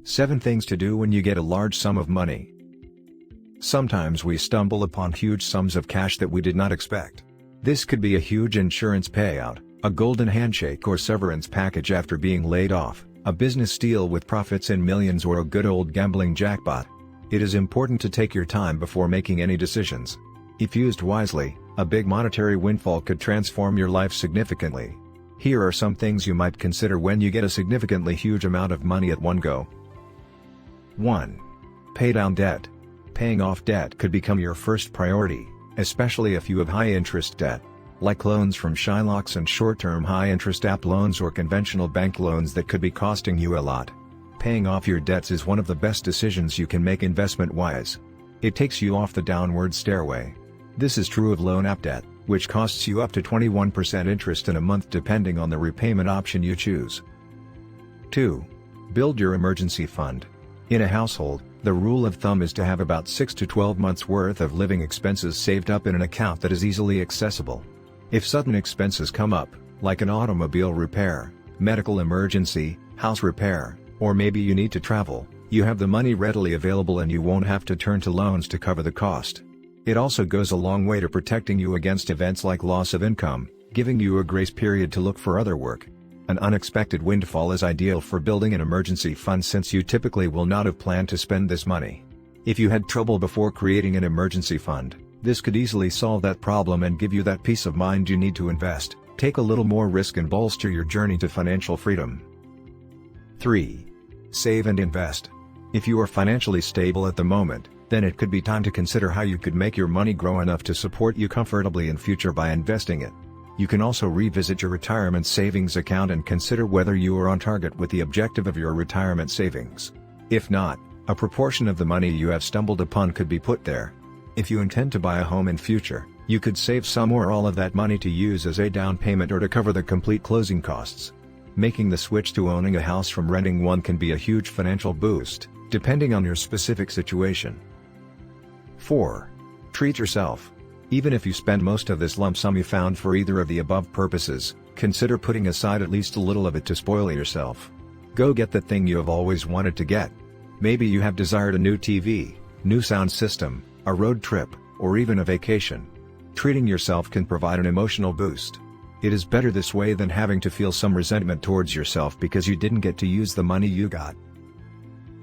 7 Things to do when you get a large sum of money. Sometimes we stumble upon huge sums of cash that we did not expect. This could be a huge insurance payout, a golden handshake or severance package after being laid off, a business deal with profits in millions, or a good old gambling jackpot. It is important to take your time before making any decisions. If used wisely, a big monetary windfall could transform your life significantly. Here are some things you might consider when you get a significantly huge amount of money at one go. 1. Pay down debt. Paying off debt could become your first priority, especially if you have high-interest debt, like loans from Shylocks and short-term high-interest app loans or conventional bank loans that could be costing you a lot. Paying off your debts is one of the best decisions you can make investment-wise. It takes you off the downward stairway. This is true of loan app debt, which costs you up to 21% interest in a month depending on the repayment option you choose. 2. Build your emergency fund. In a household, the rule of thumb is to have about 6 to 12 months' worth of living expenses saved up in an account that is easily accessible. If sudden expenses come up, like an automobile repair, medical emergency, house repair, or maybe you need to travel, you have the money readily available and you won't have to turn to loans to cover the cost. It also goes a long way to protecting you against events like loss of income, giving you a grace period to look for other work. An unexpected windfall is ideal for building an emergency fund since you typically will not have planned to spend this money. If you had trouble before creating an emergency fund, this could easily solve that problem and give you that peace of mind you need to invest, take a little more risk and bolster your journey to financial freedom. 3. Save and invest. If you are financially stable at the moment, then it could be time to consider how you could make your money grow enough to support you comfortably in future by investing it. You can also revisit your retirement savings account and consider whether you are on target with the objective of your retirement savings. If not, a proportion of the money you have stumbled upon could be put there. If you intend to buy a home in future, you could save some or all of that money to use as a down payment or to cover the complete closing costs. Making the switch to owning a house from renting one can be a huge financial boost, depending on your specific situation. 4. Treat yourself. Even if you spend most of this lump sum you found for either of the above purposes, consider putting aside at least a little of it to spoil yourself. Go get the thing you have always wanted to get. Maybe you have desired a new TV, new sound system, a road trip, or even a vacation. Treating yourself can provide an emotional boost. It is better this way than having to feel some resentment towards yourself because you didn't get to use the money you got.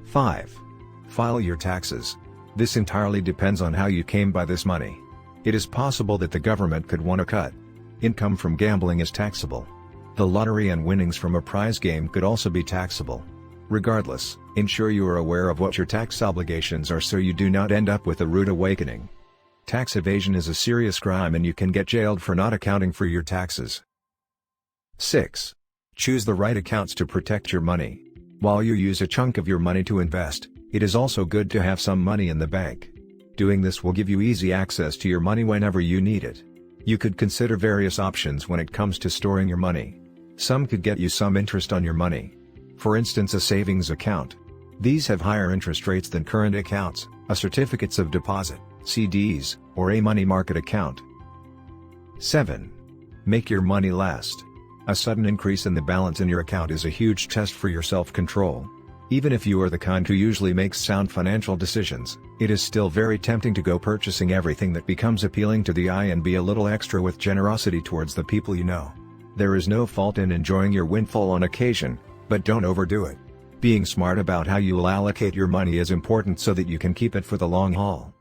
5. File your taxes. This entirely depends on how you came by this money. It is possible that the government could want to cut. Income from gambling is taxable. The lottery and winnings from a prize game could also be taxable. Regardless, ensure you are aware of what your tax obligations are so you do not end up with a rude awakening. Tax evasion is a serious crime and you can get jailed for not accounting for your taxes. 6. Choose the right accounts to protect your money. While you use a chunk of your money to invest, it is also good to have some money in the bank. Doing this will give you easy access to your money whenever you need it. You could consider various options when it comes to storing your money. Some could get you some interest on your money. For instance, a savings account. These have higher interest rates than current accounts, a certificates of deposit, CDs, or a money market account. 7. Make your money last. A sudden increase in the balance in your account is a huge test for your self-control. Even if you are the kind who usually makes sound financial decisions, it is still very tempting to go purchasing everything that becomes appealing to the eye and be a little extra with generosity towards the people you know. There is no fault in enjoying your windfall on occasion, but don't overdo it. Being smart about how you will allocate your money is important so that you can keep it for the long haul.